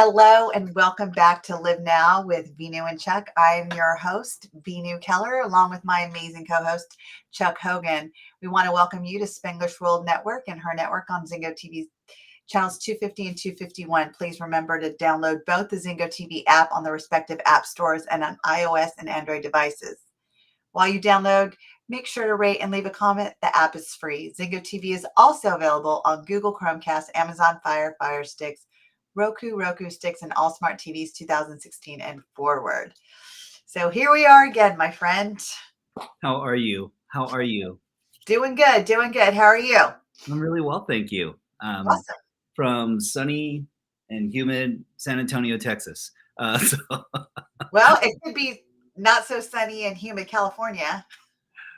Hello and welcome back to Live Now with Veenu and Chuck. I'm your host, Veenu Keller, along with my amazing co-host, Chuck Hogan. We want to welcome you to Spanglish World Network and her network on Zingo TV channels 250 and 251. Please remember to download both the Zingo TV app on the respective app stores and on iOS and Android devices. While you download, make sure to rate and leave a comment. The app is free. Zingo TV is also available on Google Chromecast, Amazon Fire Sticks, Roku Sticks, and all smart TVs 2016 and forward. So here we are again, my friend. How are you? Doing good. How are you? I'm really well, thank you. Awesome. From sunny and humid San Antonio, Texas. Well, it could be not so sunny and humid California.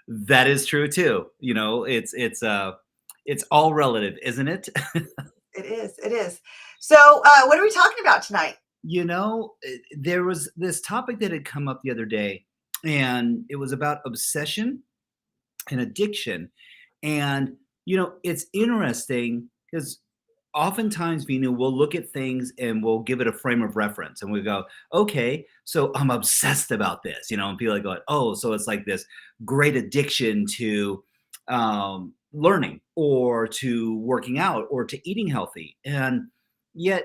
That is true too. You know, it's all relative, isn't it? It is. So what are we talking about tonight? You know, there was this topic that had come up the other day, and it was about obsession and addiction. And, you know, it's interesting because oftentimes, Veenu, we'll look at things and we'll give it a frame of reference and we go, okay, so I'm obsessed about this, you know, and people are going, oh, so it's like this great addiction to learning or to working out or to eating healthy. And yet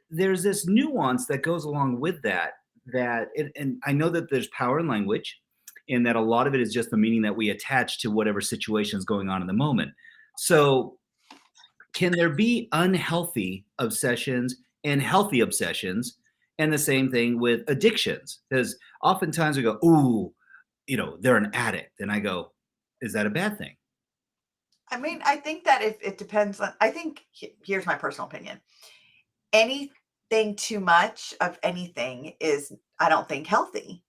there's this nuance that goes along with that, and I know that there's power in language and that a lot of it is just the meaning that we attach to whatever situation is going on in the moment. So can there be unhealthy obsessions and healthy obsessions? And the same thing with addictions, because oftentimes we go, ooh, you know, they're an addict. And I go, is that a bad thing? I mean, I think that if it depends on, I think here's my personal opinion. Anything too much of anything is, I don't think, healthy.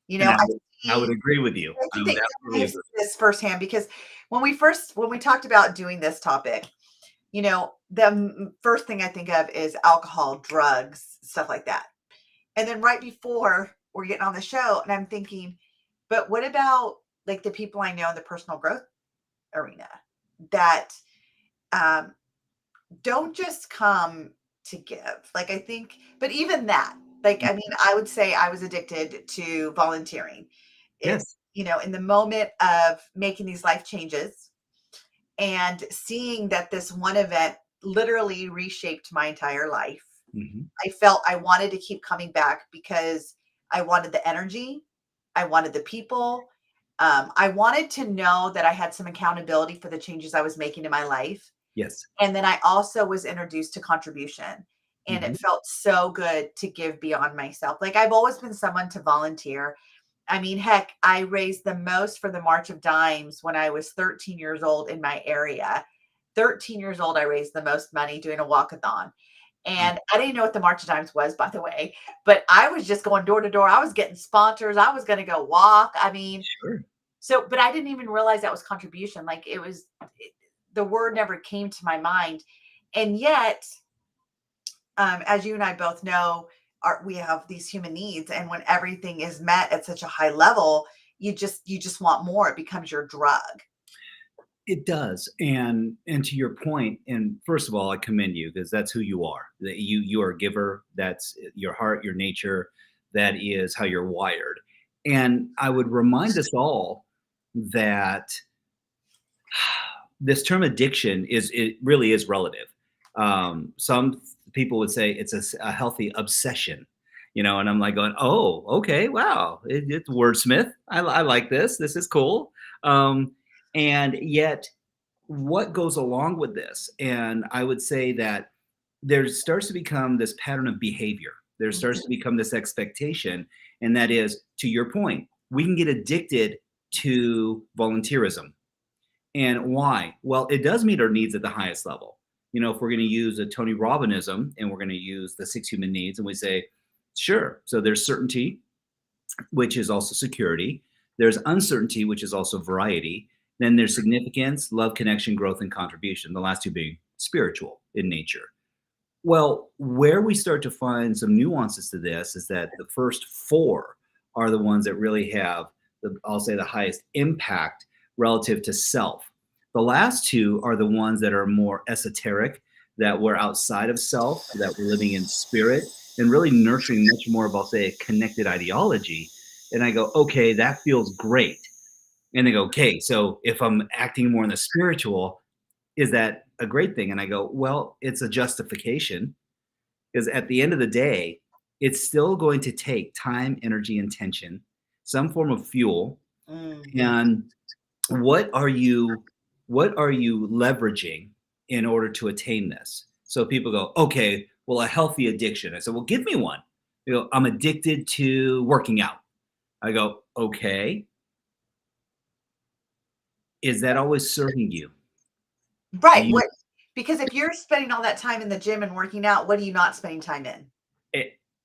You know, I would agree with you. I think this firsthand because when we talked about doing this topic, you know, the first thing I think of is alcohol, drugs, stuff like that. And then right before we're getting on the show, and I'm thinking, but what about like the people I know in the personal growth arena that don't just come to give? Like, I think, but even that, like, I mean, I would say I was addicted to volunteering. Yes. You know, in the moment of making these life changes and seeing that this one event literally reshaped my entire life. Mm-hmm. I felt I wanted to keep coming back because I wanted the energy. I wanted the people. I wanted to know that I had some accountability for the changes I was making in my life. Yes. And then I also was introduced to contribution. And Mm-hmm. it felt so good to give beyond myself. Like, I've always been someone to volunteer. I mean, heck, I raised the most for the March of Dimes when I was 13 years old in my area. 13 years old, I raised the most money doing a walkathon. And I didn't know what the March of Dimes was, by the way, but I was just going door to door. I was getting sponsors. I was going to go walk. I mean, sure. So, but I didn't even realize that was contribution. Like, the word never came to my mind. And yet, as you and I both know, we have these human needs, and when everything is met at such a high level, you just want more. It becomes your drug. It does, and to your point, and first of all, I commend you because that's who you are. That you are a giver. That's your heart, your nature. That is how you're wired. And I would remind us all that this term addiction it really is relative. Some people would say it's a healthy obsession, you know, and I'm like going, oh, okay, wow, it's wordsmith. I like this. This is cool. And yet, what goes along with this? And I would say that there starts to become this pattern of behavior. There starts to become this expectation, and that is, to your point, we can get addicted to volunteerism. And why? Well, it does meet our needs at the highest level. You know, if we're going to use a Tony Robbinism and we're going to use the 6 human needs, and we say, sure, so there's certainty, which is also security. There's uncertainty, which is also variety. Then there's significance, love, connection, growth, and contribution. The last two being spiritual in nature. Well, where we start to find some nuances to this is that the first 4 are the ones that really have, I'll say, the highest impact relative to self. The last 2 are the ones that are more esoteric, that we're outside of self, that we're living in spirit, and really nurturing much more of, I'll say, a connected ideology. And I go, okay, that feels great. And they go, okay, so if I'm acting more in the spiritual, is that a great thing? And I go, well, it's a justification, because at the end of the day, it's still going to take time, energy, intention, some form of fuel. Mhm. And what are you what are you leveraging in order to attain this? So people go, okay, well, a healthy addiction. I said, well, give me one. You know, I'm addicted to working out. I go, okay, is that always serving you? Do Right. you Because if you're spending all that time in the gym and working out, what are you not spending time in?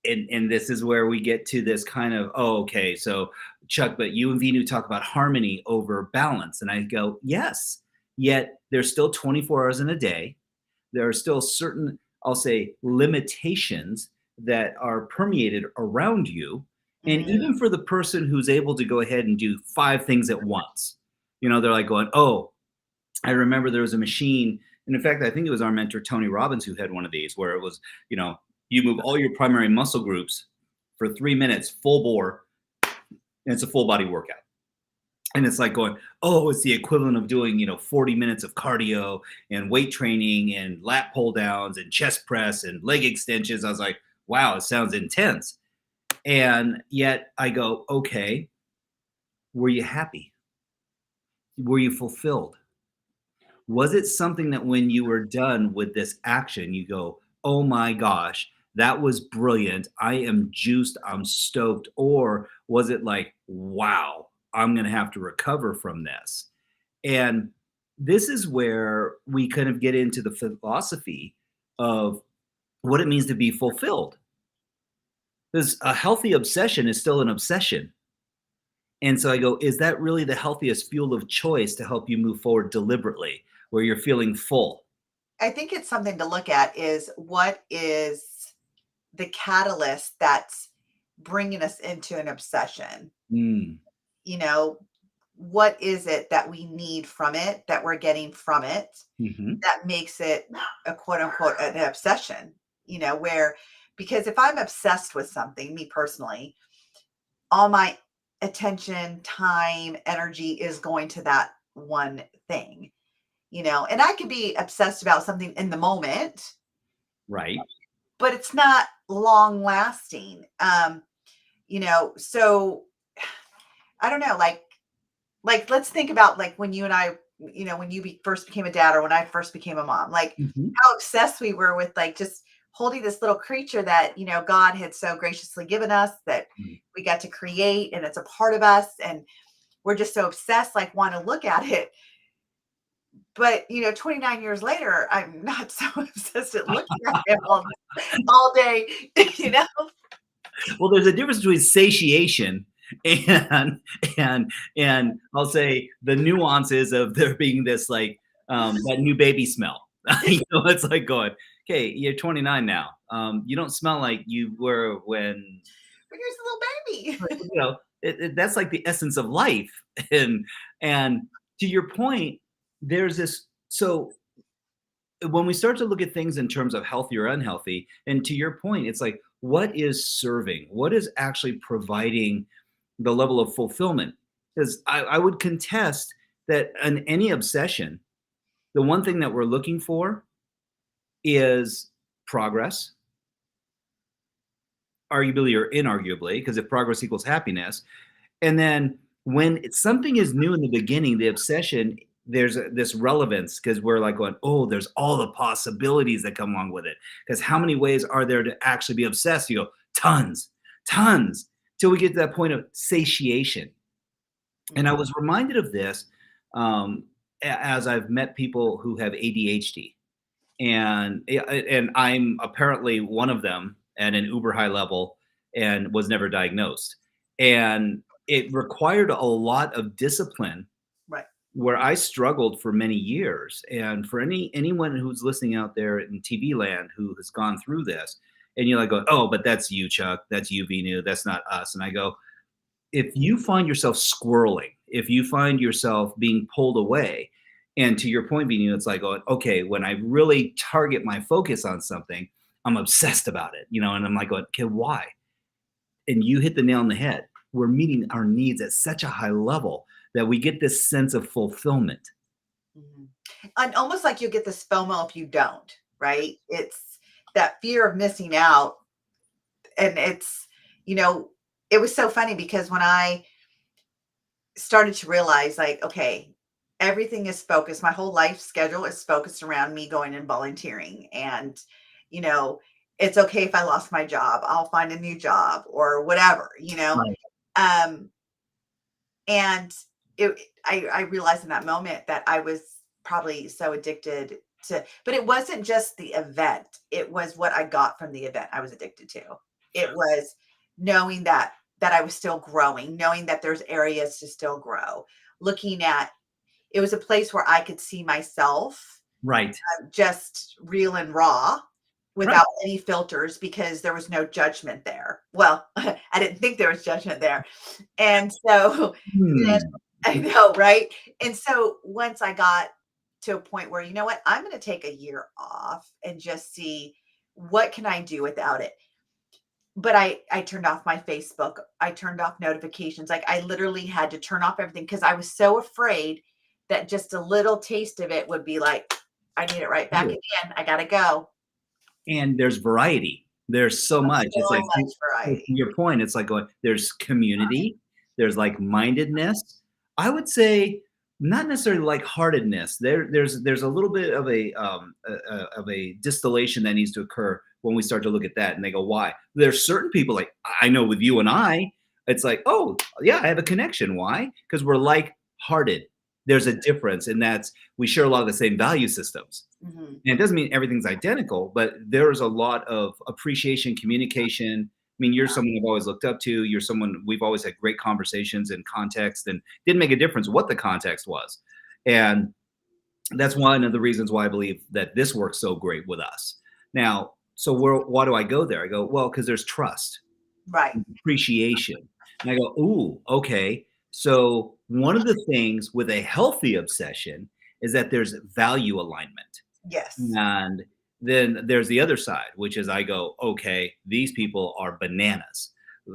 it, and this is where we get to this kind of, oh, okay, so Chuck, but you and Vinu talk about harmony over balance. And I go, yes, yet there's still 24 hours in a day. There are still certain, I'll say, limitations that are permeated around you. And Mm, even for the person who's able to go ahead and do five things at once, they're like going, oh, I remember there was a machine. And in fact, I think it was our mentor, Tony Robbins, who had one of these where it was, you move all your primary muscle groups for 3 minutes, full bore, and it's a full body workout. And it's like going, oh, it's the equivalent of doing, 40 minutes of cardio and weight training and lat pull downs and chest press and leg extensions. I was like, wow, it sounds intense. And yet I go, okay, were you happy? Were you fulfilled? Was it something that when you were done with this action, you go, oh my gosh, that was brilliant. I am juiced. I'm stoked. Or was it like, wow, I'm going to have to recover from this? And this is where we kind of get into the philosophy of what it means to be fulfilled. Because a healthy obsession is still an obsession. And so I go, is that really the healthiest fuel of choice to help you move forward deliberately, where you're feeling full? I think it's something to look at is what is the catalyst that's bringing us into an obsession? Mm, You know, what is it that we need from it, that we're getting from it, hmm that makes it a quote unquote an obsession? Where, because if I'm obsessed with something, me personally, all my attention, time, energy is going to that one thing, and I could be obsessed about something in the moment, right. but it's not long lasting. So I don't know, like let's think about like when you and I, when you first became a dad or when I first became a mom, like hmm how obsessed we were with like just holding this little creature that, God had so graciously given us that we got to create and it's a part of us and we're just so obsessed, like want to look at it. But 29 years later, I'm not so obsessed at looking at him all day, you know? Well, there's a difference between satiation and and I'll say the nuances of there being this like that new baby smell. It's like going, okay, you're 29 now. You don't smell like you were when But here's a little baby. that's like the essence of life. And to your point, there's this. So when we start to look at things in terms of healthy or unhealthy, and to your point, it's like, what is serving? What is actually providing the level of fulfillment? Because I would contest that in any obsession, the one thing that we're looking for is progress, arguably or inarguably, because if progress equals happiness. And then when something is new in the beginning, the obsession, there's this relevance because we're like going, oh, there's all the possibilities that come along with it. Because how many ways are there to actually be obsessed? You go, tons, tons, till we get to that point of satiation. And I Mhm. was reminded of this as I've met people who have ADHD, and I'm apparently one of them at an uber high level and was never diagnosed. And it required a lot of discipline Right. where I struggled for many years. And for anyone who's listening out there in TV land who has gone through this, and you're like, going, oh, but that's you, Chuck. That's you, Venu. That's not us. And I go, if you find yourself squirreling, if you find yourself being pulled away, And to your point, Vinu, it's like, going, okay, when I really target my focus on something, I'm obsessed about it, and I'm like, going, okay, why? And you hit the nail on the head. We're meeting our needs at such a high level that we get this sense of fulfillment. Mhm. And almost like you get this FOMO if you don't, right? It's that fear of missing out. And you know, it was so funny because when I started to realize, like, okay, everything is focused, my whole life schedule is focused around me going and volunteering. And, you know, it's okay if I lost my job, I'll find a new job or whatever. Right. Um, and I realized in that moment that I was probably so addicted but it wasn't just the event. It was what I got from the event I was addicted to. It was knowing that I was still growing, knowing that there's areas to still grow. Looking at it was a place where I could see myself Right. just real and raw Right. without any filters because there was no judgment there. Well, I didn't think there was judgment there. And so then Hmm. I know, right? And so once I got to a point where, you know what, I'm going to take a year off and just see what can I do without it. But I turned off my Facebook. I turned off notifications. Like I literally had to turn off everything because I was so afraid that just a little taste of it would be like, I need it right back again. I gotta go. And there's variety. There's so much. It's So like, much to variety. your point, it's like going, there's community, there's like mindedness. I would say not necessarily like heartedness. There's a little bit of a distillation that needs to occur when we start to look at that. And they go, why? There's certain people like I know with you and I, it's like, oh yeah, I have a connection. Why? Because we're like hearted. There's a difference, and that's we share a lot of the same value systems. Mhm. And it doesn't mean everything's identical, but there's a lot of appreciation, communication. I mean, you're someone I've always looked up to. You're someone we've always had great conversations in context, and didn't make a difference what the context was. And that's one of the reasons why I believe that this works so great with us. Now, so why do I go there? I go, well, because there's trust, Right. appreciation. And I go, ooh, okay. So one of the things with a healthy obsession is that there's value alignment. Yes. And then there's the other side, which is I go, okay, these people are bananas.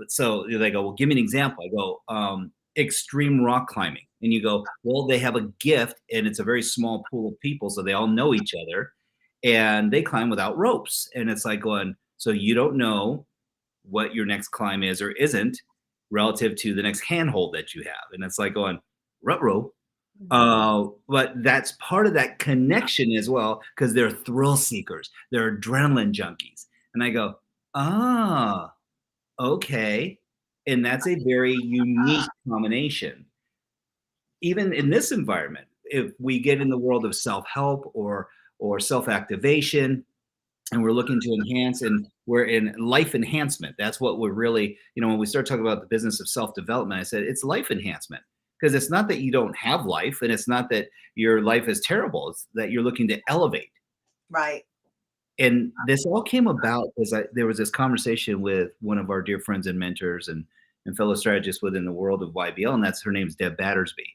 So they go, well, give me an example. I go, extreme rock climbing. And you go, well, they have a gift and it's a very small pool of people. So they all know each other and they climb without ropes. And it's like going, so you don't know what your next climb is or isn't relative to the next handhold that you have. And it's like going, rut-row. Mhm. But that's part of that connection as well, because they're thrill seekers, they're adrenaline junkies. And I go, ah, okay. And that's a very unique combination. Even in this environment, if we get in the world of self-help or self-activation, and we're looking to enhance and we're in life enhancement. That's what we're really, when we start talking about the business of self-development, I said it's life enhancement because it's not that you don't have life and it's not that your life is terrible. It's that you're looking to elevate. Right. And this all came about because there was this conversation with one of our dear friends and mentors and fellow strategists within the world of YBL, and that's her name's Deb Battersby.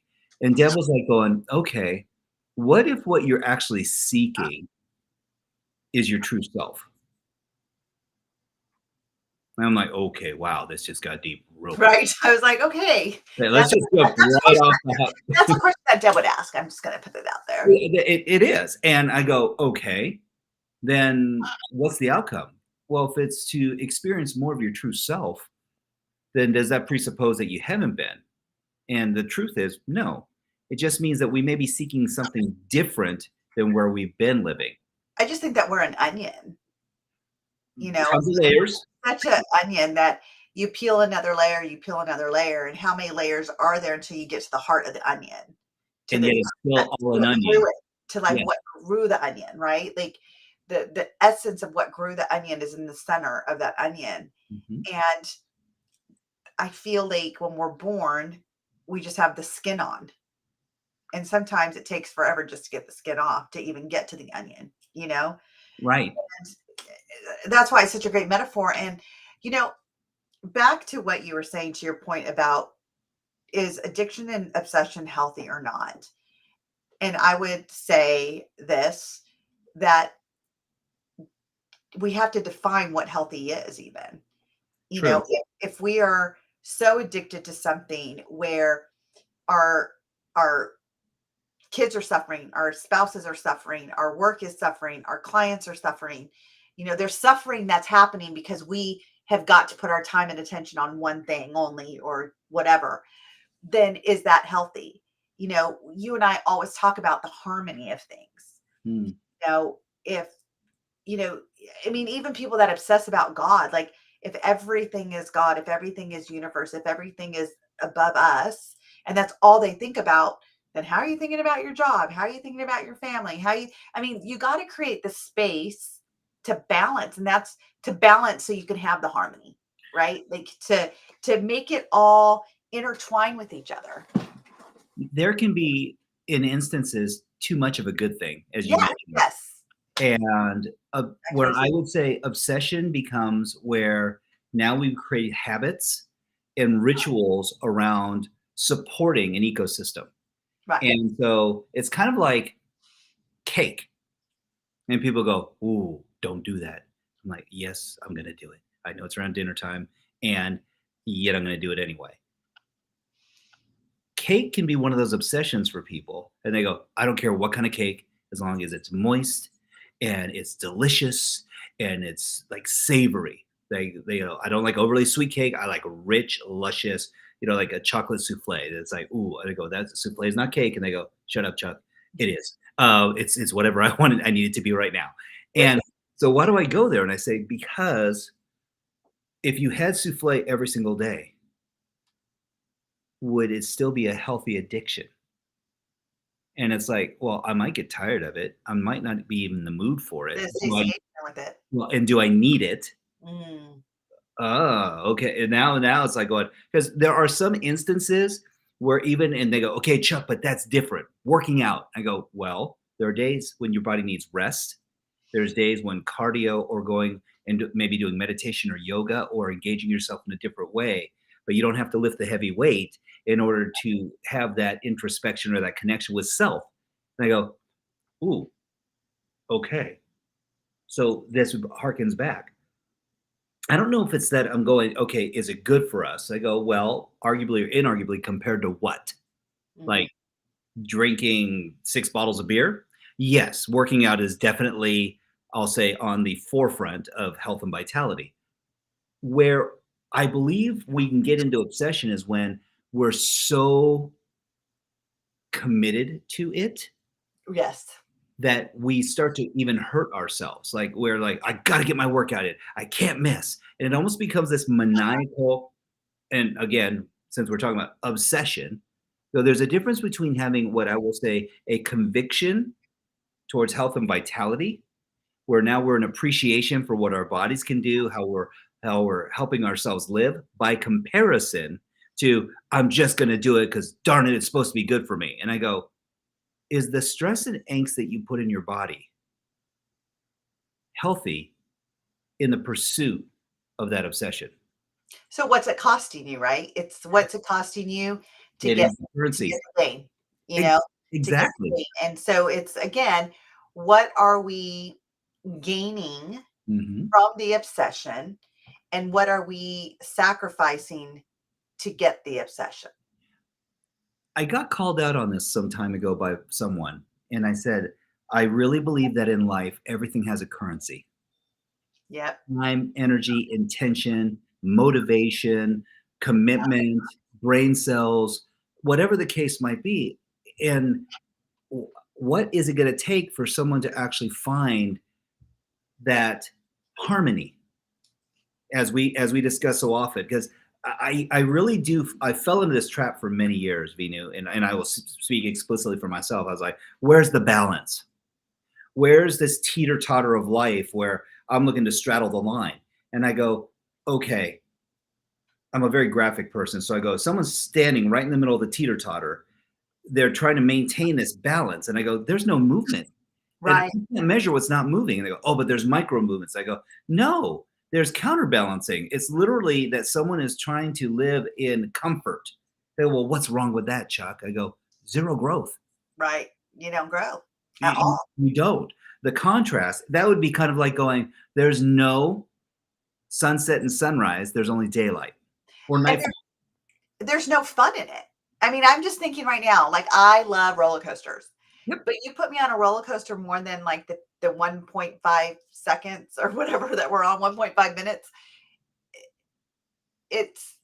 And Deb was like going, okay, what if what you're actually seeking is your true self? And I'm like, okay, wow, this just got deep real quick. Right. I was like, okay. Okay, let's That's just jump that's a right question off the hop. that's a question that Deb would ask. I'm just gonna put it out there. It is. And I go, okay, then what's the outcome? Well, if it's to experience more of your true self, then does that presuppose that you haven't been? And the truth is, no. It just means that we may be seeking something different than where we've been living. I just think that we're an onion, you know, Tons of layers, such an onion that you peel another layer, you peel another layer, and how many layers are there until you get to the heart of the onion? To and the yet it's that still all an what grew onion. it, to like Yeah. what grew the onion, right? Like the essence of what grew the onion is in the center of that onion. Mhm. And I feel like when we're born, we just have the skin on. And sometimes it takes forever just to get the skin off to even get to the onion. Right. That's why it's such a great metaphor. And, you know, back to what you were saying to your point about is addiction and obsession healthy or not? And I would say this, that we have to define what healthy is, even. True. If we are so addicted to something where our our kids are suffering, our spouses are suffering, our work is suffering, our clients are suffering, there's suffering that's happening because we have got to put our time and attention on one thing only or whatever, then is that healthy? You and I always talk about the harmony of things. Hmm. If you know, I mean, even people that obsess about God, like, if everything is God, if everything is universe, if everything is above us, and that's all they think about, then how are you thinking about your job? How are you thinking about your family? I mean, you got to create the space to balance, and that's to balance so you can have the harmony, right? Like to make it all intertwine with each other. There can be, in instances, too much of a good thing, as you Yeah, mentioned. yes. And I where I totally would say obsession becomes where now we've created habits and rituals around supporting an ecosystem. right. And so it's kind of like cake. And people go, "Ooh, don't do that." I'm like, "Yes, I'm gonna do it. I know it's around dinner time, and yet I'm gonna do it anyway." Cake can be one of those obsessions for people, and they go, "I don't care what kind of cake, as long as it's moist and it's delicious and it's like savory." They go, "I don't like overly sweet cake. I like rich, luscious, like a chocolate souffle." It's like, "Ooh," and I go, "That souffle is not cake," and they go, "Shut up, Chuck. It is. It's whatever I wanted. I need it to be right now." And so why do I go there? And I say, because if you had souffle every single day, would it still be a healthy addiction? And it's like, well, I might get tired of it. I might not be in the mood for The it. association with it. Well, and do I need it? Mm, Oh, okay. And now it's like going, because there are some instances where even and they go, okay, Chuck, but that's different. Working out. I go, well, there are days when your body needs rest. There's days when cardio or going and maybe doing meditation or yoga or engaging yourself in a different way, but you don't have to lift the heavy weight in order to have that introspection or that connection with self. And I go, ooh, okay. So this harkens back. I don't know if it's that I'm going, okay, is it good for us? I go, well, arguably or inarguably, compared to what? mhm. Like drinking 6 bottles of beer? Yes, working out is definitely, I'll say, on the forefront of health and vitality. Where I believe we can get into obsession is when we're so committed to it Yes. that we start to even hurt ourselves. Like we're like, I got to get my workout in. I can't miss. And it almost becomes this maniacal. And again, since we're talking about obsession, so there's a difference between having what I will say a conviction towards health and vitality, where now we're an appreciation for what our bodies can do, how we're helping ourselves live, by comparison to I'm just going to do it because darn it, it's supposed to be good for me. And I go, is the stress and angst that you put in your body healthy in the pursuit of that obsession? So what's it costing you, right? It's what's it costing you to It get is to get currency. the thing, you Ex- know, to get the exactly. thing. And so it's, again, what are we gaining Hmm. from the obsession, and what are we sacrificing to get the obsession? I got called out on this some time ago by someone, and I said, I really believe that in life, everything has a currency: Yep. time, energy, intention, motivation, commitment, brain cells, whatever the case might be. And what is it going to take for someone to actually find that harmony, as we discuss so often? Because I really do. I fell into this trap for many years, Vinu, and I will speak explicitly for myself. I was like, where's the balance? Where's this teeter totter of life where I'm looking to straddle the line? And I go, okay, I'm a very graphic person. So I go, someone's standing right in the middle of the teeter totter. They're trying to maintain this balance. And I go, there's no movement. And Right. you can't measure what's not moving. And they go, oh, but there's micro movements. I go, no, there's counterbalancing. It's literally that someone is trying to live in comfort. They go, well, what's wrong with that, Chuck? I go, zero growth. Right. you don't grow You, at all. you don't. The contrast, that would be kind of like going, there's no sunset and sunrise, there's only daylight or And nightfall. there's no fun in it. I mean, I'm just thinking right now, like I love roller coasters, Yep. but you put me on a roller coaster more than like the 1.5 seconds or whatever that we're on, 1.5 minutes, it's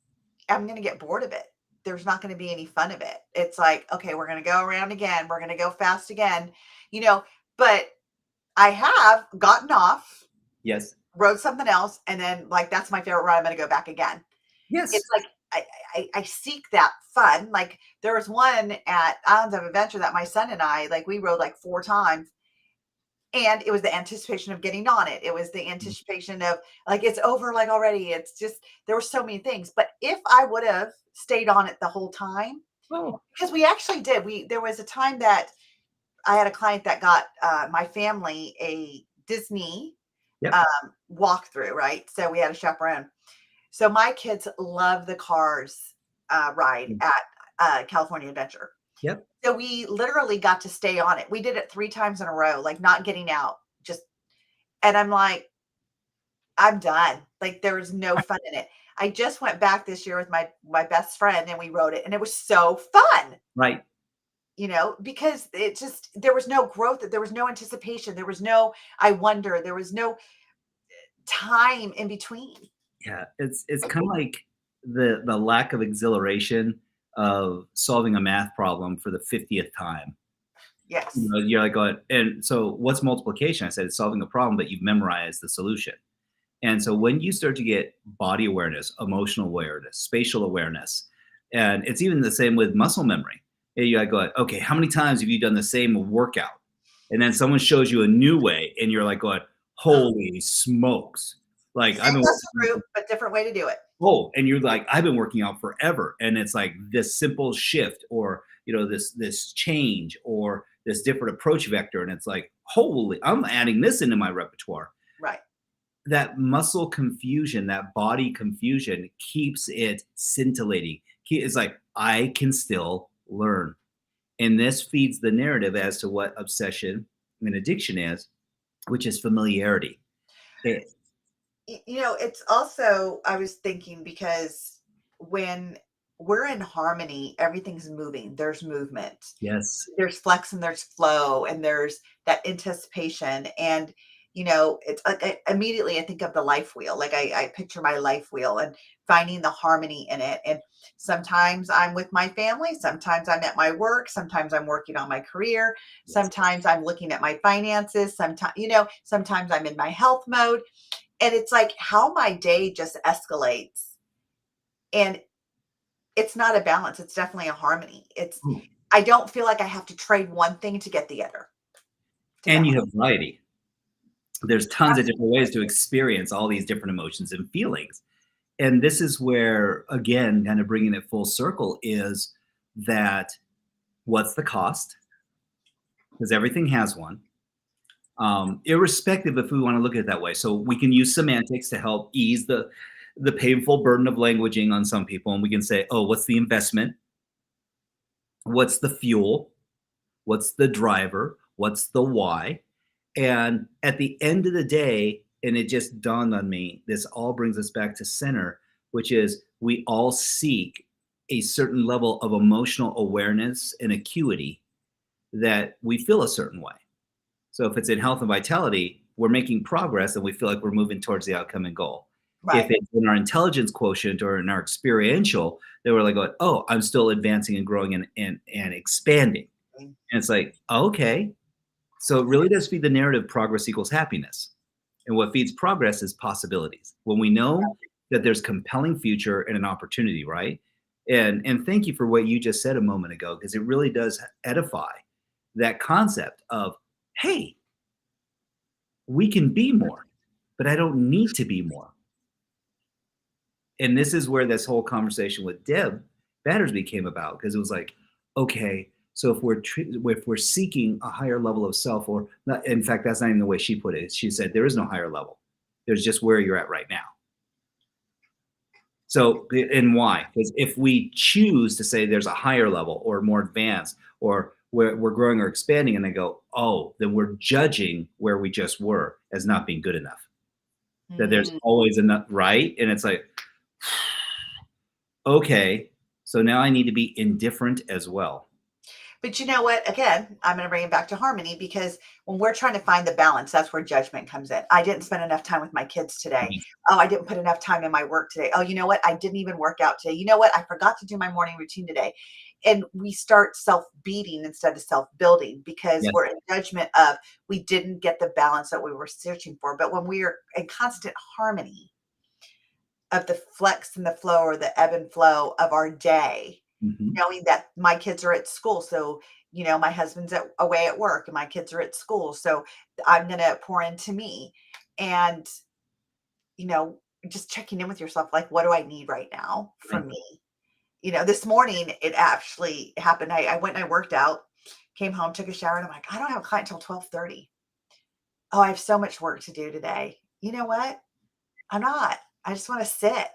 I'm going to get bored of it. There's not going to be any fun of it. It's like, okay, we're going to go around again. We're going to go fast again, you know, but I have gotten off, Yes. rode something else, and then like that's my favorite ride. I'm going to go back again. Yes. It's like I seek that fun. Like there was one at Islands of Adventure that my son and I like we rode like 4 times, and it was the anticipation of getting on it. It was the anticipation of like it's over like already. It's just there were so many things. But if I would have stayed on it the whole time, Oh, because we actually did, there was a time that I had a client that got my family a Disney yep. walkthrough, right? So we had a chaperone. So my kids love the Cars ride at California Adventure. Yep. So we literally got to stay on it. We did it 3 times in a row, like not getting out. Just and I'm like, I'm done. Like there was no fun in it. I just went back this year with my best friend and we rode it, and it was so fun. Right. Because it just there was no growth, there was no anticipation, there was no I wonder, there was no time in between. Yeah. It's kind of like the lack of exhilaration of solving a math problem for the 50th time. Yes. You're like going, and so what's multiplication? I said it's solving a problem, but you've memorized the solution. And so when you start to get body awareness, emotional awareness, spatial awareness, and it's even the same with muscle memory. And you go, okay, how many times have you done the same workout? And then someone shows you a new way, and you're like going, holy smokes. Like I've Same been muscle group, but different way to do it. and you're like, I've been working out forever. And it's like this simple shift or this change or this different approach vector. And it's like, holy, I'm adding this into my repertoire. Right. That muscle confusion, that body confusion keeps it scintillating. It's like, I can still learn. And this feeds the narrative as to what obsession and addiction is, which is familiarity. It's also, I was thinking, because when we're in harmony, everything's moving. There's movement. Yes. There's flex and there's flow and there's that anticipation. And, it's like immediately I think of the life wheel. Like I picture my life wheel and finding the harmony in it. And sometimes I'm with my family. Sometimes I'm at my work. Sometimes I'm working on my career. Yes. Sometimes I'm looking at my finances. Sometimes I'm in my health mode. And it's like how my day just escalates. And it's not a balance. It's definitely a harmony. I don't feel like I have to trade one thing to get the other. And you have variety. There's tons of different ways to experience all these different emotions and feelings. And this is where, again, kind of bringing it full circle is that what's the cost? Because everything has one. Irrespective if we want to look at it that way. So we can use semantics to help ease the painful burden of languaging on some people. And we can say, oh, what's the investment? What's the fuel? What's the driver? What's the why? And at the end of the day, and it just dawned on me, this all brings us back to center, which is we all seek a certain level of emotional awareness and acuity that we feel a certain way. So if it's in health and vitality, we're making progress and we feel like we're moving towards the outcome and goal. Right. If it's in our intelligence quotient or in our experiential, then we're like, oh, I'm still advancing and growing and expanding. And it's like, okay. So it really does feed the narrative progress equals happiness. And what feeds progress is possibilities. When we know that there's compelling future and an opportunity, right? And thank you for what you just said a moment ago, because it really does edify that concept of, hey, we can be more, but I don't need to be more. And this is where this whole conversation with Deb Battersby came about, because it was like, okay, so if we're seeking a higher level of self, or not, in fact, that's not even the way she put it. She said there is no higher level. There's just where you're at right now. So, and why? Because if we choose to say there's a higher level or more advanced, or we're growing or expanding, and I go, oh, then we're judging where we just were as not being good enough. That there's Mm. always enough, right? And it's like, okay, so now I need to be indifferent as well. But you know what? Again, I'm going to bring it back to harmony, because when we're trying to find the balance, that's where judgment comes in. I didn't spend enough time with my kids today. Mhm. Oh, I didn't put enough time in my work today. Oh, you know what? I didn't even work out today. You know what? I forgot to do my morning routine today. And we start self beating instead of self building, because Yes. we're in judgment of we didn't get the balance that we were searching for. But when we are in constant harmony of the flex and the flow, or the ebb and flow of our day, Mhm. knowing that my kids are at school. So, my husband's away at work and my kids are at school. So I'm going to pour into me, and, you know, just checking in with yourself, like, what do I need right now Right. from me? This morning it actually happened. I went and I worked out, came home, took a shower, and I'm like, I don't have a client until 12:30. Oh, I have so much work to do today. You know what? I'm not. I just want to sit.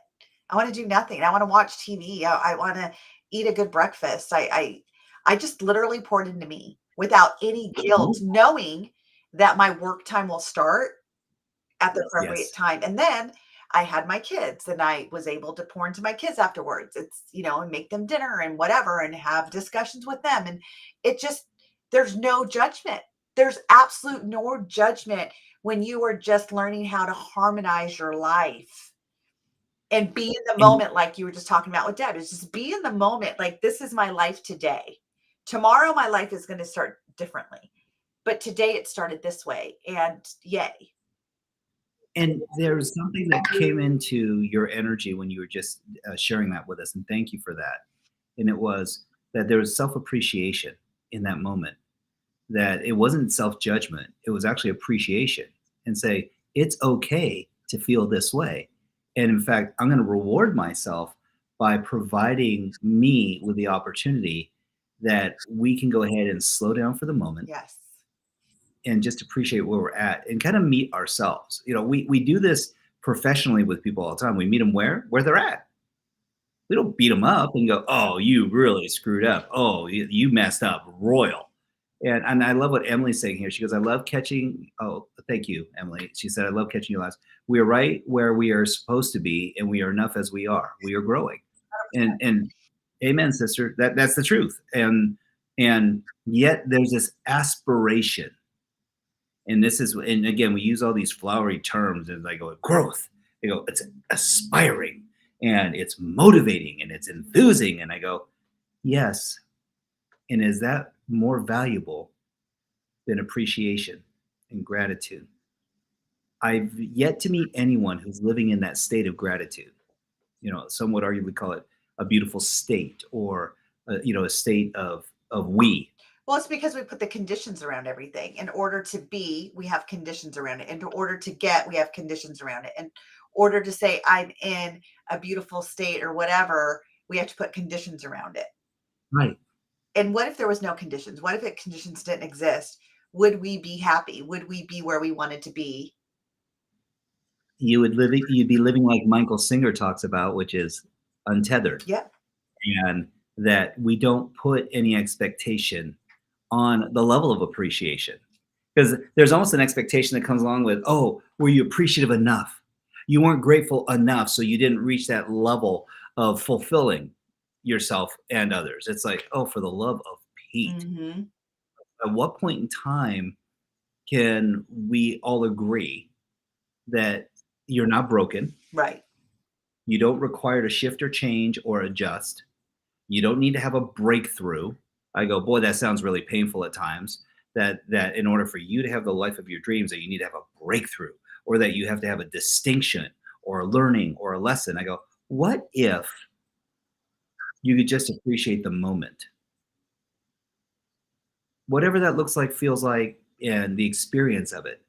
I want to do nothing. I want to watch TV. I want to eat a good breakfast. I just literally poured into me without any guilt, Mhm. knowing that my work time will start at the appropriate Yes. time. And then I had my kids and I was able to pour into my kids afterwards. And make them dinner and whatever and have discussions with them. And it just, there's no judgment. There's absolute no judgment when you are just learning how to harmonize your life and be in the And moment, like you were just talking about with Deb. Is just be in the moment. Like, this is my life today. Tomorrow, my life is going to start differently. But today, it started this way. And yay. and there's something that came into your energy when you were just sharing that with us, and thank you for that. And it was that there was self-appreciation in that moment. That it wasn't self-judgment; it was actually appreciation, and say it's okay to feel this way. And in fact, I'm going to reward myself by providing me with the opportunity that we can go ahead and slow down for the moment Yes. and just appreciate where we're at and kind of meet ourselves. We do this professionally with people all the time. We meet them where they're at. We don't beat them up and go, "Oh, you really screwed up. Oh, you messed up, royal." And I love what Emily's saying here. She goes, "I love catching." Oh, thank you, Emily. She said, "I love catching you last. We are right where we are supposed to be, and we are enough as we are. We are growing." And amen, sister. That's the truth. And yet there's this aspiration, and this is, and again, we use all these flowery terms and I go growth. They go, it's aspiring and it's motivating and it's enthusing. And I go, yes. And is that more valuable than appreciation and gratitude? I've yet to meet anyone who's living in that state of gratitude. Some would arguably call it a beautiful state, or a state of we. Well, it's because we put the conditions around everything. In order to be, we have conditions around it. In order to get, we have conditions around it. In order to say, I'm in a beautiful state or whatever, we have to put conditions around it. Right. And what if there was no conditions? What if conditions didn't exist? Would we be happy? Would we be where we wanted to be? You'd be living like Michael Singer talks about, which is untethered, Yep. and that we don't put any expectation on the level of appreciation, because there's almost an expectation that comes along with, oh, were you appreciative enough? You weren't grateful enough, so you didn't reach that level of fulfilling yourself and others. It's like, oh, for the love of Pete, Hmm. at what point in time can we all agree that you're not broken? Right. You don't require to shift or change or adjust. You don't need to have a breakthrough. I go, boy, that sounds really painful at times. That in order for you to have the life of your dreams, that you need to have a breakthrough, or that you have to have a distinction or a learning or a lesson. I go, what if you could just appreciate the moment, whatever that looks like, feels like, and the experience of it?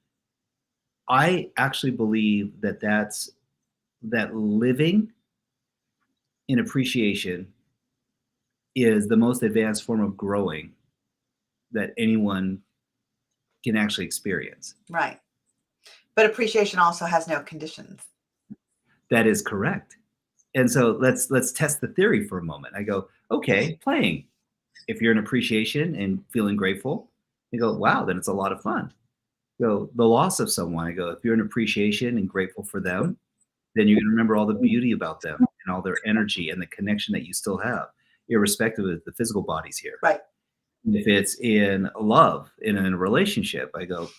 I actually believe that living in appreciation is the most advanced form of growing that anyone can actually experience. Right. But appreciation also has no conditions. That is correct. And so let's test the theory for a moment. I go, okay, playing. If you're in appreciation and feeling grateful, you go, wow, then it's a lot of fun. You go, the loss of someone, I go, if you're in appreciation and grateful for them, then you're going to remember all the beauty about them and all their energy and the connection that you still have, irrespective of the physical bodies here. Right. If it's in love, in a relationship, I go,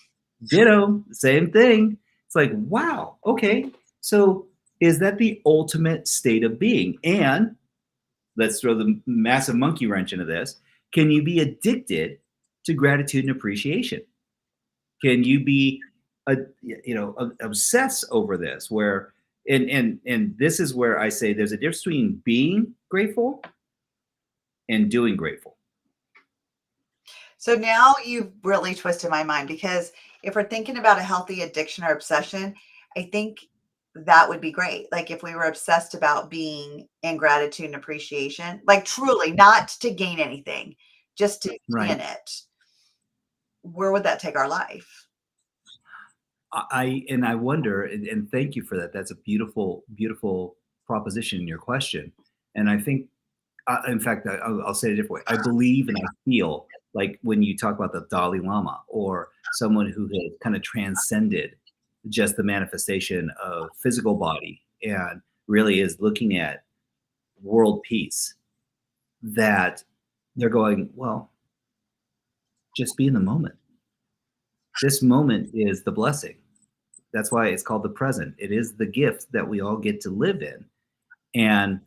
ditto, same thing. It's like, wow, okay. So is that the ultimate state of being? And let's throw the massive monkey wrench into this. Can you be addicted to gratitude and appreciation? Can you be obsess over this where and this is where I say there's a difference between being grateful and doing grateful. So now you've really twisted my mind, because if we're thinking about a healthy addiction or obsession, I think that would be great. Like if we were obsessed about being in gratitude and appreciation, like truly not to gain anything, just to be in it, where would that take our life? I wonder, and thank you for that. That's a beautiful, beautiful proposition in your question. And I think, in fact, I'll say it a different way. I believe and I feel like when you talk about the Dalai Lama or someone who has kind of transcended just the manifestation of physical body and really is looking at world peace, that they're going, well, just be in the moment. This moment is the blessing. That's why it's called the present. It is the gift that we all get to live in. And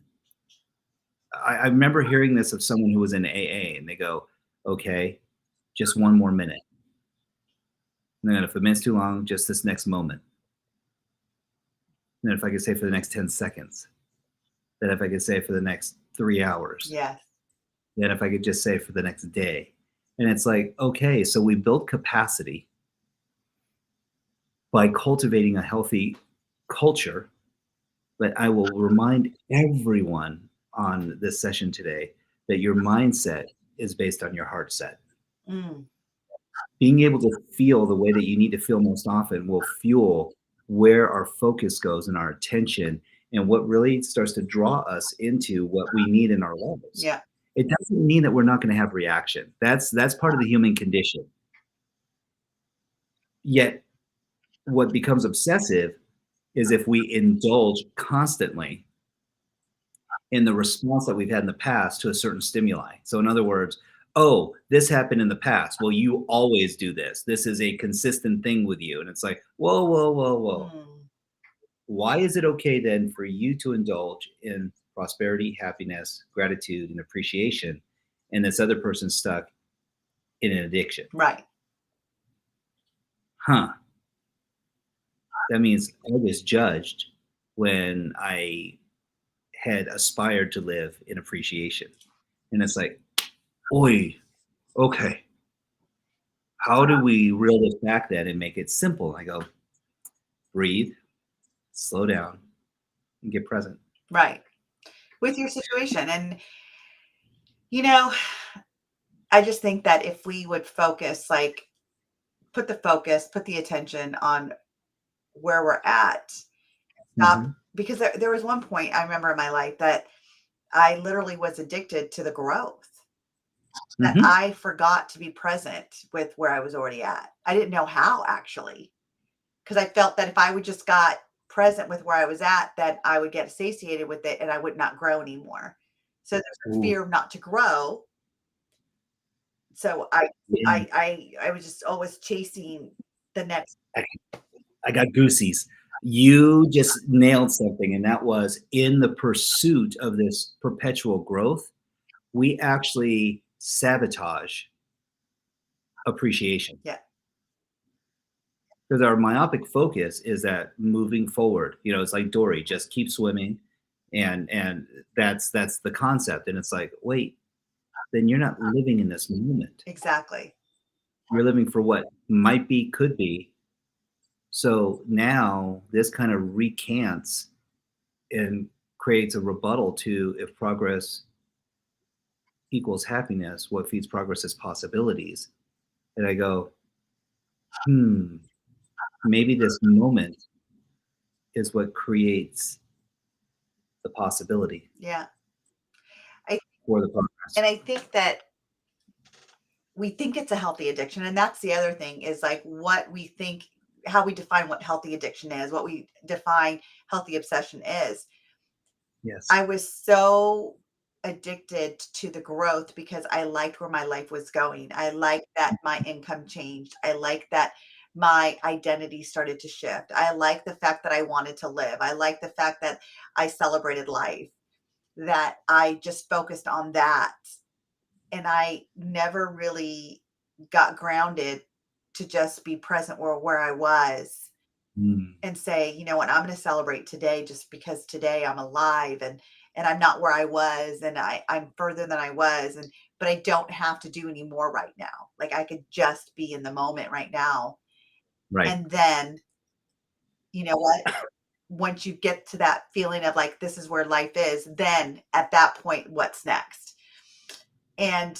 I remember hearing this of someone who was in AA, and they go, okay, just one more minute. And then if a minute's too long, just this next moment. And then if I could say for the next 10 seconds, then if I could say for the next 3 hours, Yes. then if I could just say for the next day. And it's like, okay, so we built capacity by cultivating a healthy culture. But I will remind everyone on this session today that your mindset is based on your heart set. Mm. Being able to feel the way that you need to feel most often will fuel where our focus goes and our attention and what really starts to draw us into what we need in our lives. Yeah. It doesn't mean that we're not going to have reaction. That's part of the human condition. Yet what becomes obsessive is if we indulge constantly in the response that we've had in the past to a certain stimuli. So in other words, oh, this happened in the past. Well, you always do this. This is a consistent thing with you. And it's like, whoa, whoa, whoa, whoa. Why is it okay then for you to indulge in prosperity, happiness, gratitude, and appreciation, and this other person's stuck in an addiction? Right. Huh. That means I was judged when I had aspired to live in appreciation. And it's like, oi, okay, how do we reel this back then and make it simple? I go, breathe, slow down, and get present. Right. With your situation. And, I just think that if we would focus, like put the attention on where we're at, stop. Because there was one point I remember in my life that I literally was addicted to the growth. That I forgot to be present with where I was already at. I didn't know how, actually, because I felt that if I would just got present with where I was at, that I would get satiated with it and I would not grow anymore. So there's a fear not to grow. So I was just always chasing the next. I got goosies. You just nailed something, and that was in the pursuit of this perpetual growth, we actually sabotage appreciation. Yeah. Because our myopic focus is that moving forward, it's like Dory, just keep swimming, and that's the concept. And it's like, wait, then you're not living in this moment. Exactly. You're living for what might be, could be. So now this kind of recants and creates a rebuttal to if progress equals happiness, what feeds progress is possibilities. And I go, maybe this moment is what creates the possibility. Yeah. For the progress. And I think that we think it's a healthy addiction. And that's the other thing is like what we think, how we define what healthy addiction is, what we define healthy obsession is. Yes. I was so addicted to the growth because I liked where my life was going. I liked that my income changed. I liked that my identity started to shift. I liked the fact that I wanted to live. I liked the fact that I celebrated life, that I just focused on that. And I never really got grounded to just be present where I was Mm, and say, you know what, I'm going to celebrate today just because today I'm alive and I'm not where I was and I'm further than I was and but I don't have to do any more right now. Like I could just be in the moment right now. right. And then, you know what? Once you get to that feeling of like this is where life is, then at that point, what's next? And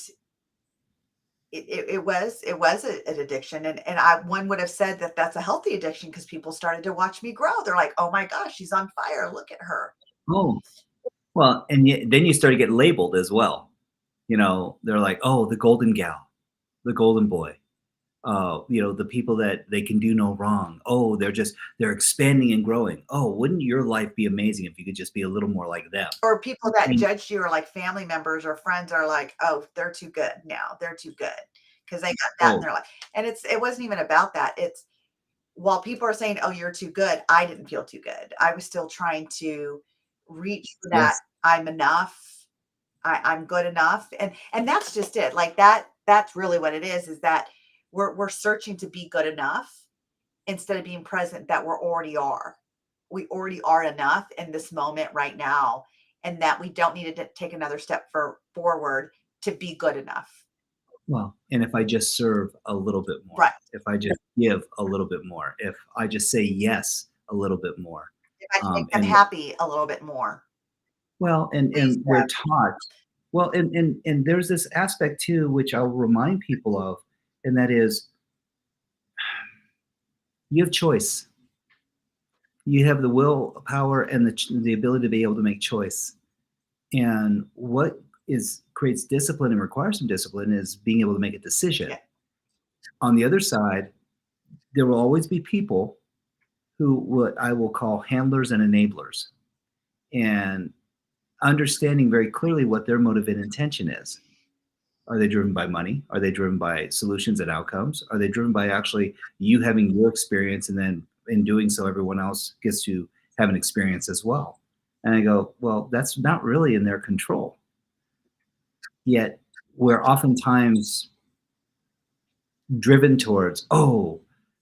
it was an addiction and I one would have said that that's a healthy addiction because people started to watch me grow. They're like, oh my gosh, she's on fire, look at her. Oh, well, and then you start to get labeled as well. They're like, oh, the golden gal, the golden boy. The people that they can do no wrong. Oh, they're expanding and growing. Oh, wouldn't your life be amazing if you could just be a little more like them? Or people that And, judged you or like family members or friends are like, oh, they're too good now, they're too good because they got that in oh, their life. And it wasn't even about that. It's while people are saying, oh, you're too good, I didn't feel too good. I was still trying to reach for that yes, I'm enough, I'm good enough. And that's just it. Like that's really what it is that we're searching to be good enough instead of being present that we're already are. We already are enough in this moment right now, and that we don't need to take another step forward to be good enough. well, and if I just serve a little bit more, Right. if I just give a little bit more, if I just say yes a little bit more, If I can make them and happy a little bit more, well, please. and we're taught. Well, and there's this aspect too, which I'll remind people of, and that is you have choice. You have the willpower and the ability to be able to make choice. And what is creates discipline and requires some discipline is being able to make a decision. Yeah. On the other side, there will always be people who what I will call handlers and enablers, and understanding very clearly what their motive and intention is. Are they driven by money? Are they driven by solutions and outcomes? Are they driven by actually you having your experience and then in doing so, everyone else gets to have an experience as well? And I go, well, that's not really in their control. Yet we're oftentimes driven towards, oh,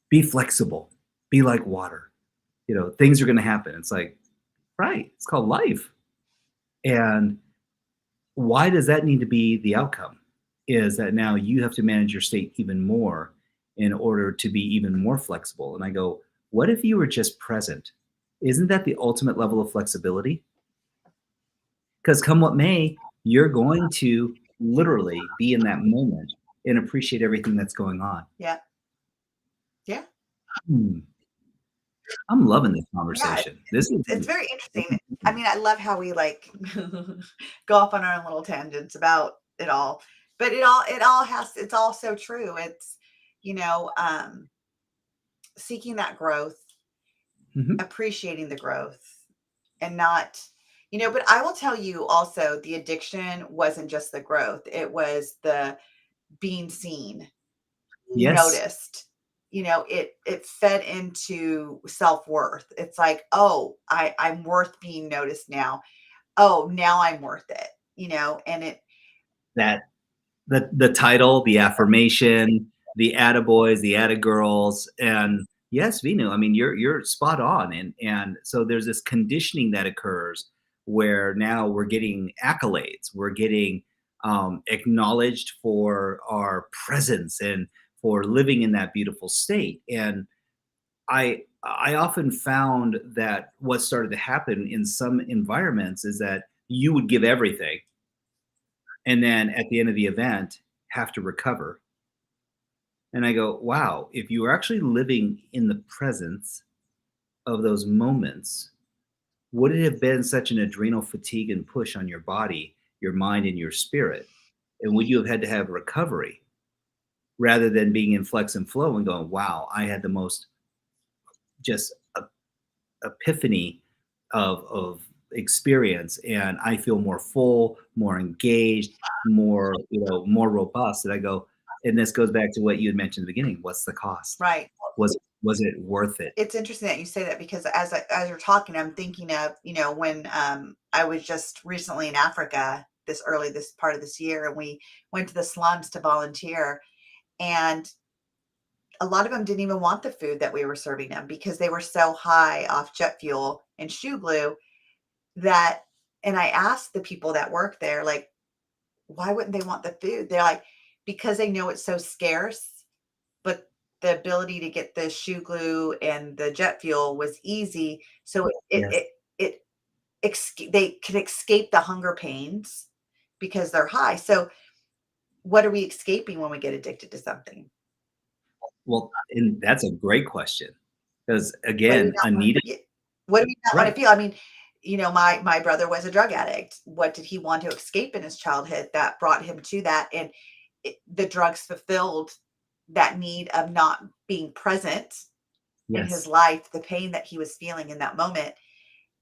be flexible, be like water. Things are going to happen. It's like, right, it's called life. And why does that need to be the outcome? Is that now you have to manage your state even more in order to be even more flexible. And I go, what if you were just present? Isn't that the ultimate level of flexibility? Because come what may, you're going to literally be in that moment and appreciate everything that's going on. Yeah. Yeah. Hmm, I'm loving this Yeah. conversation. This is It's very interesting. I mean, I love how we like go off on our own little tangents about it all. But it's all so true. It's, you know, seeking that growth, Mhm. appreciating the growth and not, but I will tell you also the addiction wasn't just the growth. It was the being seen, Yes, noticed. It fed into self-worth. It's like, oh, I'm worth being noticed now. Oh, now I'm worth it, and it that the title, the affirmation, the attaboys, the attagirls, and yes, Vinu, I mean, you're spot on, and so there's this conditioning that occurs where now we're getting accolades, we're getting acknowledged for our presence and for living in that beautiful state. And I often found that what started to happen in some environments is that you would give everything, and then at the end of the event have to recover. And I go, wow, if you were actually living in the presence of those moments, would it have been such an adrenal fatigue and push on your body, your mind, and your spirit? And would you have had to have recovery? rather than being in flex and flow and going, wow, I had the most just epiphany of experience, and I feel more full, more engaged, more, more robust. And I go, and this goes back to what you had mentioned at the beginning. What's the cost? Right. Was it worth it? It's interesting that you say that, because as you're talking, I'm thinking of, when I was just recently in Africa this part of this year, and we went to the slums to volunteer, and a lot of them didn't even want the food that we were serving them because they were so high off jet fuel and shoe glue that, and I asked the people that work there, like, why wouldn't they want the food? They're like, because they know it's so scarce, but the ability to get the shoe glue and the jet fuel was easy. So Yes. they can escape the hunger pains because they're high. So what are we escaping when we get addicted to something? Well, and that's a great question, because What do we again, not want Anita, to what do we not want right? to feel? I mean, my brother was a drug addict. What did he want to escape in his childhood that brought him to that? And the drugs fulfilled that need of not being present in his Yes. life, the pain that he was feeling in that moment.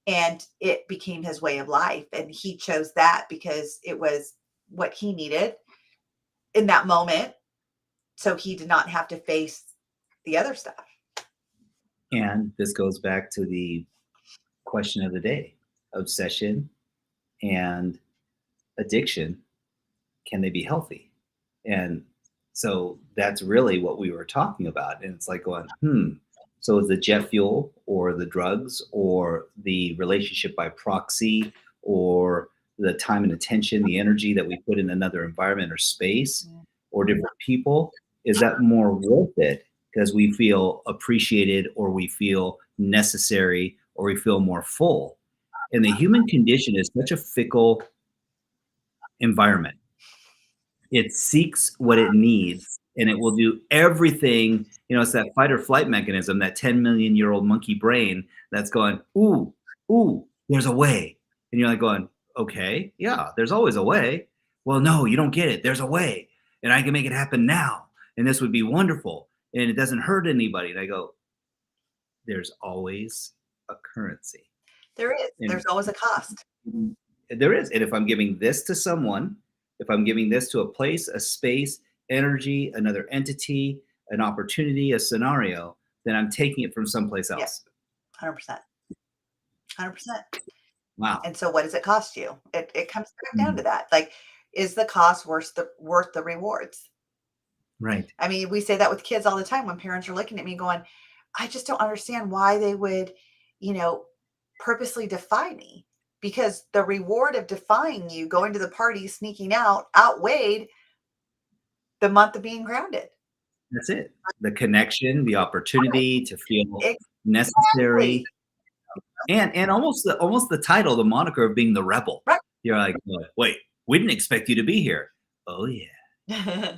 And it became his way of life. And he chose that because it was what he needed in that moment. So he did not have to face the other stuff. And this goes back to the question of the day: obsession and addiction, can they be healthy? And so that's really what we were talking about. And it's like going, so is the jet fuel or the drugs or the relationship by proxy or the time and attention, the energy that we put in another environment or space Mm. or different people, is that more worth it because we feel appreciated or we feel necessary or we feel more full? And the human condition is such a fickle environment. It seeks what it needs and it will do everything. It's that fight or flight mechanism, that 10 million year old monkey brain that's going, ooh, ooh, there's a way. And you're like going, okay, yeah, there's always a way. Well, no, you don't get it. There's a way. And I can make it happen now. And this would be wonderful. And it doesn't hurt anybody. And I go, there's always a currency. There is. And There's always a cost. there is. And if I'm giving this to someone, if I'm giving this to a place, a space, energy, another entity, an opportunity, a scenario, then I'm taking it from someplace Yeah, else. 100%. 100%. Wow. And so what does it cost you? It comes back down to Mm. that. Like, is the cost worth the rewards? Right. I mean, we say that with kids all the time when parents are looking at me going, I just don't understand why they would, you know, purposely defy me, because the reward of defying you, going to the party, sneaking out, outweighed the month of being grounded. That's it. The connection, the opportunity to feel Exactly. necessary, and almost the title, the moniker of being the rebel. Right. You're like, wait, we didn't expect you to be here. Oh yeah,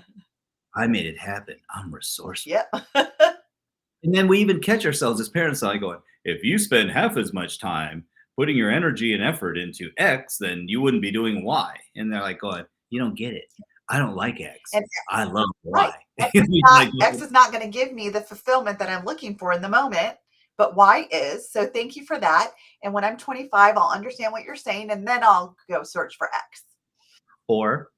I made it happen. I'm resourceful. Yep. And then we even catch ourselves as parents like going, if you spend half as much time putting your energy and effort into X, then you wouldn't be doing Y. And they're like going, you don't get it. I don't like X. And I love right. Y. Like, X is not going to give me the fulfillment that I'm looking for in the moment, but Y is. So thank you for that. And when I'm 25, I'll understand what you're saying, and then I'll go search for X. or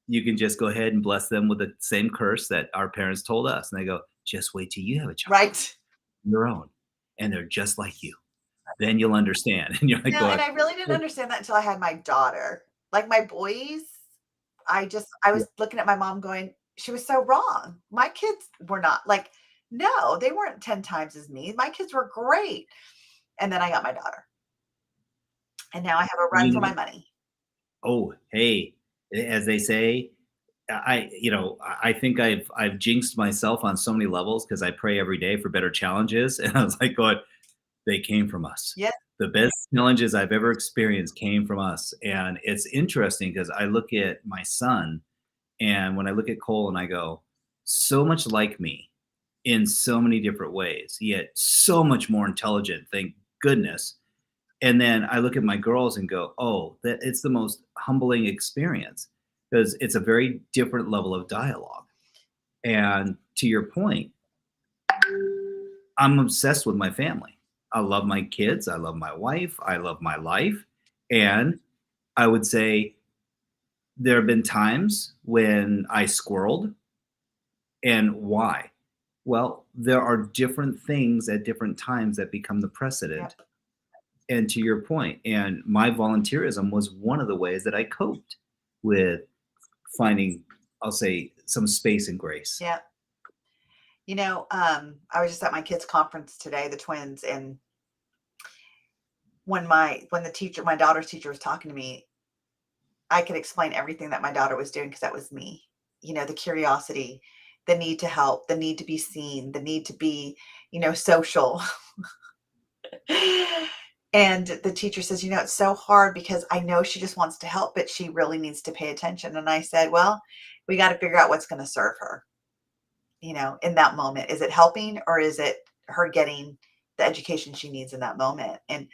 you can just go ahead and bless them with the same curse that our parents told us. And they go, just wait till you have a child Right. of your own. And they're just like you. Then you'll understand. And you're like No, and going, I really didn't understand that until I had my daughter. Like my boys, I yeah, was looking at my mom going, she was so wrong. My kids were not like, no, they weren't 10 times as me. My kids were great. And then I got my daughter. And now I have a run you for know, my money. oh, hey, as they say, I think I've jinxed myself on so many levels because I pray every day for better challenges. And I was like going, they came from us. Yeah. The best challenges I've ever experienced came from us. And it's interesting because I look at my son, and when I look at Cole and I go, so much like me in so many different ways, yet so much more intelligent, thank goodness. And then I look at my girls and go, oh, that it's the most humbling experience because it's a very different level of dialogue. And to your point, I'm obsessed with my family. I love my kids. I love my wife. I love my life. And I would say there have been times when I squirreled. And why? Well, there are different things at different times that become the precedent. Yep. And to your point, and my volunteerism was one of the ways that I coped with finding, I'll say, some space and grace. Yep. I was just at my kids' conference today, the twins, and when my daughter's teacher was talking to me, I could explain everything that my daughter was doing because that was me. The curiosity, the need to help, the need to be seen, the need to be, social. And the teacher says, it's so hard because I know she just wants to help, but she really needs to pay attention. And I said, well, we got to figure out what's going to serve her, in that moment. Is it helping, or is it her getting the education she needs in that moment? And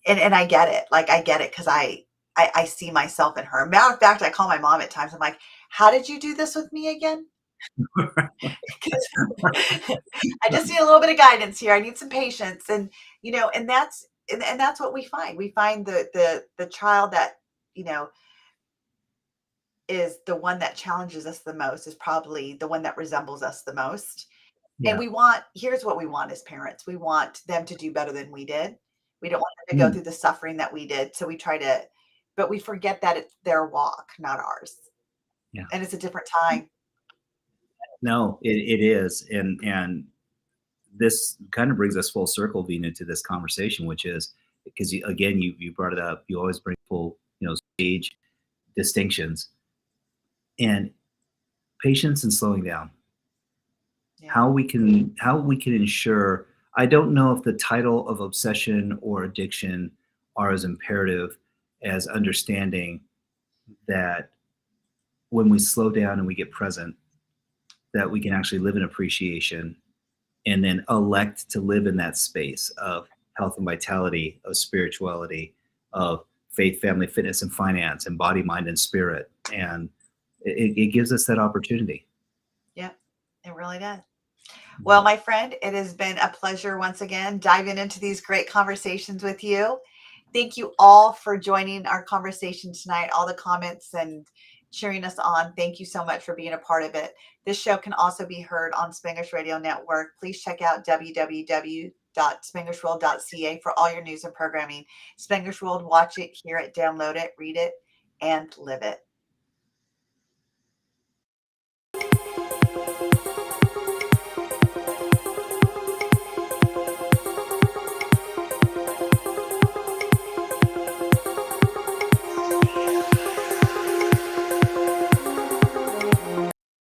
I get it. Like, I get it because I see myself in her. Matter of fact, I call my mom at times. I'm like, how did you do this with me again? 'Cause I just need a little bit of guidance here. I need some patience. And that's what we find. We find the child that, is the one that challenges us the most, is probably the one that resembles us the most. And Yeah. here's what we want as parents. We want them to do better than we did. We don't want them to go Mm, through the suffering that we did. So but we forget that it's their walk, not ours. yeah. And it's a different time. No, it is. And this kind of brings us full circle, Vina, to this conversation, which is because again, you brought it up. You always bring full, stage distinctions and patience and slowing down. Yeah. How we can ensure. I don't know if the title of obsession or addiction are as imperative as understanding that when we slow down and we get present, that we can actually live in appreciation and then elect to live in that space of health and vitality, of spirituality, of faith, family, fitness, and finance, and body, mind, and spirit. And it gives us that opportunity. Yep. It really does. Well, my friend, it has been a pleasure once again diving into these great conversations with you. Thank you all for joining our conversation tonight, all the comments and cheering us on. Thank you so much for being a part of it. This show can also be heard on Spanglish Radio Network. Please check out www.spanglishworld.ca for all your news and programming. Spanglish World, watch it, hear it, download it, read it, and live it.